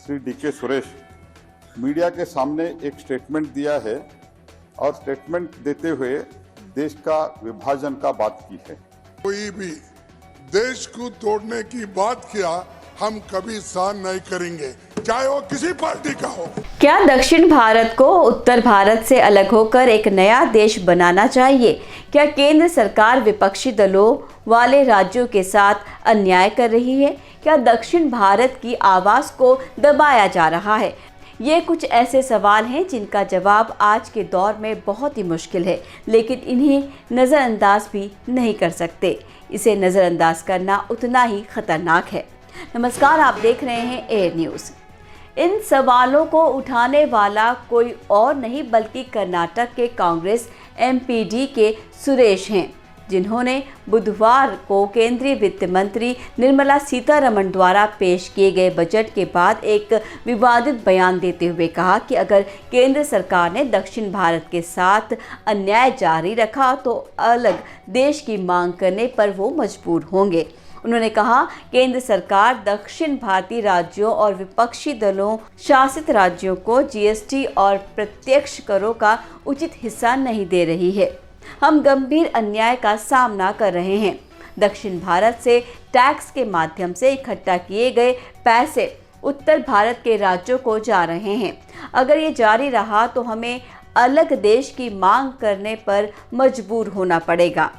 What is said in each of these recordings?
Shri DK. Suresh media के सामने एक स्टेटमेंट दिया है और स्टेटमेंट देते हुए देश का विभाजन का बात की है। कोई भी देश को तोड़ने की बात किया हम कभी सहन नहीं करेंगे, चाहे वो किसी पार्टी का हो। क्या दक्षिण भारत को उत्तर भारत से अलग होकर एक नया देश बनाना चाहिए? क्या केंद्र सरकार विपक्षी दलों वाले राज्यों के साथ अन्याय कर रही है? क्या दक्षिण भारत की आवाज़ को दबाया जा रहा है? ये कुछ ऐसे सवाल हैं जिनका जवाब आज के दौर में बहुत ही मुश्किल है, लेकिन इन्हें नज़रअंदाज भी नहीं कर सकते। इसे नज़रअंदाज करना उतना ही खतरनाक है। नमस्कार, आप देख रहे हैं एयर न्यूज़। इन सवालों को उठाने वाला कोई और नहीं बल्कि कर्नाटक के कांग्रेस एमपीडी के सुरेश हैं, जिन्होंने बुधवार को केंद्रीय वित्त मंत्री निर्मला सीतारमण द्वारा पेश किए गए बजट के बाद एक विवादित बयान देते हुए कहा कि अगर केंद्र सरकार ने दक्षिण भारत के साथ अन्याय जारी रखा तो अलग देश की मांग करने पर वो मजबूर होंगे। उन्होंने कहा, केंद्र सरकार दक्षिण भारतीय राज्यों और विपक्षी दलों शासित राज्यों को जीएसटी और प्रत्यक्ष करों का उचित हिस्सा नहीं दे रही है। हम गंभीर अन्याय का सामना कर रहे हैं। दक्षिण भारत से टैक्स के माध्यम से इकट्ठा किए गए पैसे उत्तर भारत के राज्यों को जा रहे हैं। अगर ये जारी रहा तो हमें अलग देश की मांग करने पर मजबूर होना पड़ेगा।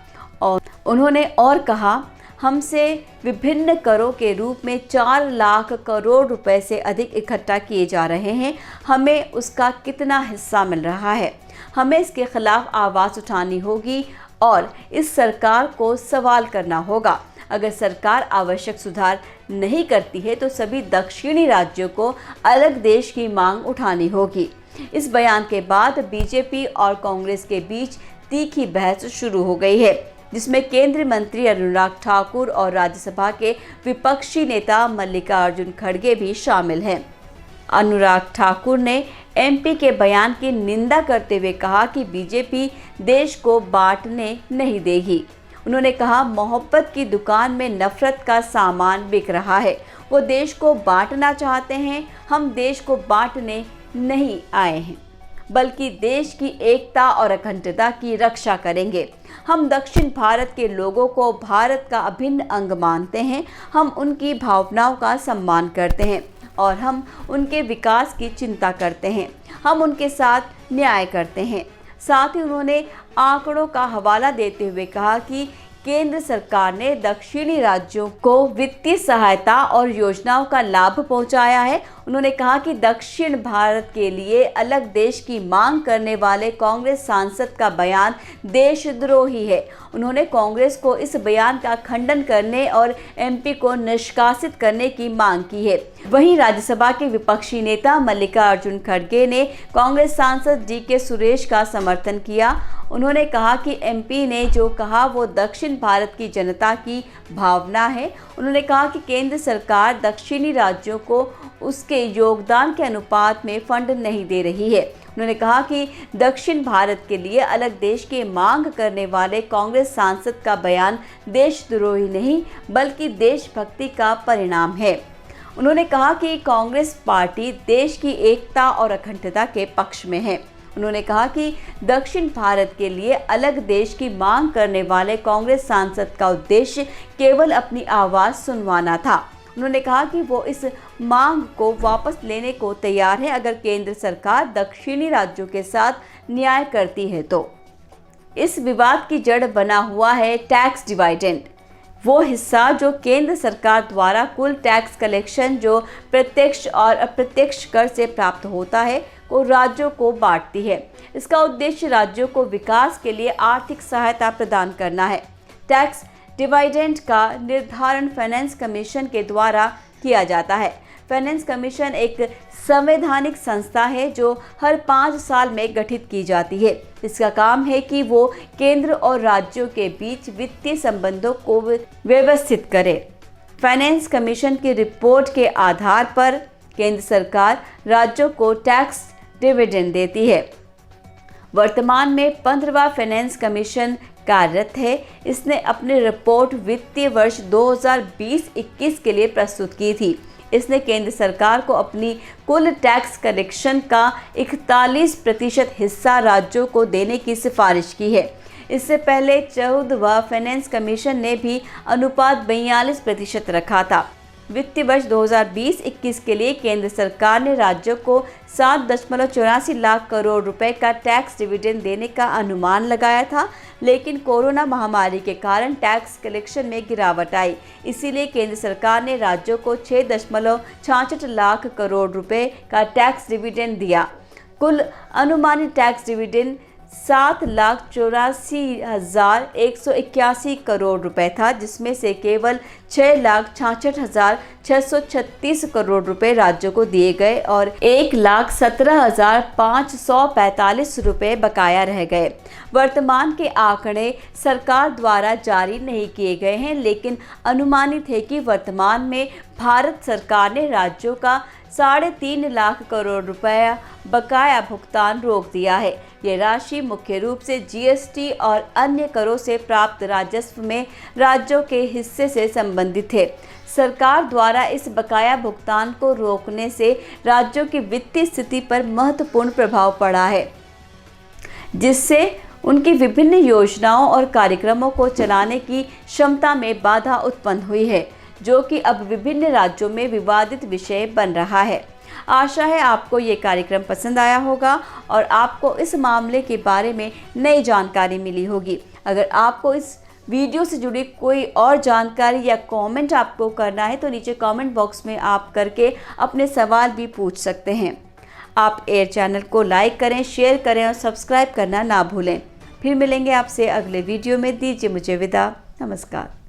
और उन्होंने और कहा, हमसे विभिन्न करों के रूप में 4 लाख करोड़ रुपए से अधिक इकट्ठा किए जा रहे हैं। हमें उसका कितना हिस्सा मिल रहा है? हमें इसके खिलाफ आवाज़ उठानी होगी और इस सरकार को सवाल करना होगा। अगर सरकार आवश्यक सुधार नहीं करती है तो सभी दक्षिणी राज्यों को अलग देश की मांग उठानी होगी। इस बयान के बाद बीजेपी और कांग्रेस के बीच तीखी बहस शुरू हो गई है, जिसमें केंद्रीय मंत्री अनुराग ठाकुर और राज्यसभा के विपक्षी नेता मल्लिकार्जुन खड़गे भी शामिल हैं। अनुराग ठाकुर ने एमपी के बयान की निंदा करते हुए कहा कि बीजेपी देश को बांटने नहीं देगी। उन्होंने कहा, मोहब्बत की दुकान में नफरत का सामान बिक रहा है। वो देश को बांटना चाहते हैं। हम देश को बांटने नहीं आए हैं, बल्कि देश की एकता और अखंडता की रक्षा करेंगे। हम दक्षिण भारत के लोगों को भारत का अभिन्न अंग मानते हैं। हम उनकी भावनाओं का सम्मान करते हैं और हम उनके विकास की चिंता करते हैं। हम उनके साथ न्याय करते हैं। साथ ही उन्होंने आंकड़ों का हवाला देते हुए कहा कि केंद्र सरकार ने दक्षिणी राज्यों को वित्तीय सहायता और योजनाओं का लाभ पहुंचाया है। उन्होंने कहा कि दक्षिण भारत के लिए अलग देश की मांग करने वाले कांग्रेस सांसद का बयान देशद्रोही है। उन्होंने कांग्रेस को इस बयान का खंडन करने और एमपी को निष्कासित करने की मांग की है। वहीं राज्यसभा के विपक्षी नेता मल्लिकार्जुन खड़गे ने कांग्रेस सांसद डी.के. सुरेश का समर्थन किया। उन्होंने कहा कि एमपी ने जो कहा वो दक्षिण भारत की जनता की भावना है। उन्होंने कहा कि केंद्र सरकार दक्षिणी राज्यों को उसके योगदान के अनुपात में फंड नहीं दे रही है। उन्होंने कहा कि दक्षिण भारत के लिए अलग देश की मांग करने वाले कांग्रेस सांसद का बयान देशद्रोही नहीं बल्कि देशभक्ति का परिणाम है। उन्होंने कहा कि कांग्रेस पार्टी देश की एकता और अखंडता के पक्ष में है। उन्होंने कहा कि दक्षिण भारत के लिए अलग देश की मांग करने वाले कांग्रेस सांसद का उद्देश्य केवल अपनी आवाज़ सुनवाना था। उन्होंने कहा कि वो इस मांग को वापस लेने को तैयार है अगर केंद्र सरकार दक्षिणी राज्यों के साथ न्याय करती है तो। इस विवाद की जड़ बना हुआ है टैक्स डिवाइडेंड, वो हिस्सा जो केंद्र सरकार द्वारा कुल टैक्स कलेक्शन जो प्रत्यक्ष और अप्रत्यक्ष कर से प्राप्त होता है को राज्यों को बांटती है। इसका उद्देश्य राज्यों को विकास के लिए आर्थिक सहायता प्रदान करना है। टैक्स डिवाइडेंड का निर्धारण फाइनेंस कमीशन के द्वारा किया जाता है। फाइनेंस कमीशन एक संवैधानिक संस्था है जो हर 5 साल में गठित की जाती है। इसका काम है कि वो केंद्र और राज्यों के बीच वित्तीय संबंधों को व्यवस्थित करे। फाइनेंस कमीशन की रिपोर्ट के आधार पर केंद्र सरकार राज्यों को टैक्स डिविडेंड देती है। वर्तमान में 15वां फाइनेंस कमीशन कार्यरत है। इसने अपनी रिपोर्ट वित्तीय वर्ष 2020-21 के लिए प्रस्तुत की थी। इसने केंद्र सरकार को अपनी कुल टैक्स कलेक्शन का 41% हिस्सा राज्यों को देने की सिफारिश की है। इससे पहले 14वां फाइनेंस कमीशन ने भी अनुपात 42% रखा था। वित्तीय वर्ष 2020-21 के लिए केंद्र सरकार ने राज्यों को 7.84 लाख करोड़ रुपए का टैक्स डिविडेंड देने का अनुमान लगाया था, लेकिन कोरोना महामारी के कारण टैक्स कलेक्शन में गिरावट आई। इसीलिए केंद्र सरकार ने राज्यों को 6.66 लाख करोड़ रुपए का टैक्स डिविडेंड दिया। कुल अनुमानित टैक्स डिविडेंड 7,84,181 करोड़ रुपए था, जिसमें से केवल 6,66,636 करोड़ रुपए राज्यों को दिए गए और 1,17,545 रुपए बकाया रह गए। वर्तमान के आंकड़े सरकार द्वारा जारी नहीं किए गए हैं, लेकिन अनुमानित है कि वर्तमान में भारत सरकार ने राज्यों का 3.5 लाख करोड़ रुपया बकाया भुगतान रोक दिया है। ये राशि मुख्य रूप से जीएसटी और अन्य करों से प्राप्त राजस्व में राज्यों के हिस्से से संबंधित है। सरकार द्वारा इस बकाया भुगतान को रोकने से राज्यों की वित्तीय स्थिति पर महत्वपूर्ण प्रभाव पड़ा है, जिससे उनकी विभिन्न योजनाओं और कार्यक्रमों को चलाने की क्षमता में बाधा उत्पन्न हुई है, जो कि अब विभिन्न राज्यों में विवादित विषय बन रहा है। आशा है आपको ये कार्यक्रम पसंद आया होगा और आपको इस मामले के बारे में नई जानकारी मिली होगी। अगर आपको इस वीडियो से जुड़ी कोई और जानकारी या कमेंट आपको करना है तो नीचे कमेंट बॉक्स में आप करके अपने सवाल भी पूछ सकते हैं। आप एयर चैनल को लाइक करें, शेयर करें और सब्सक्राइब करना ना भूलें। फिर मिलेंगे आपसे अगले वीडियो में। दीजिए मुझे विदा। नमस्कार।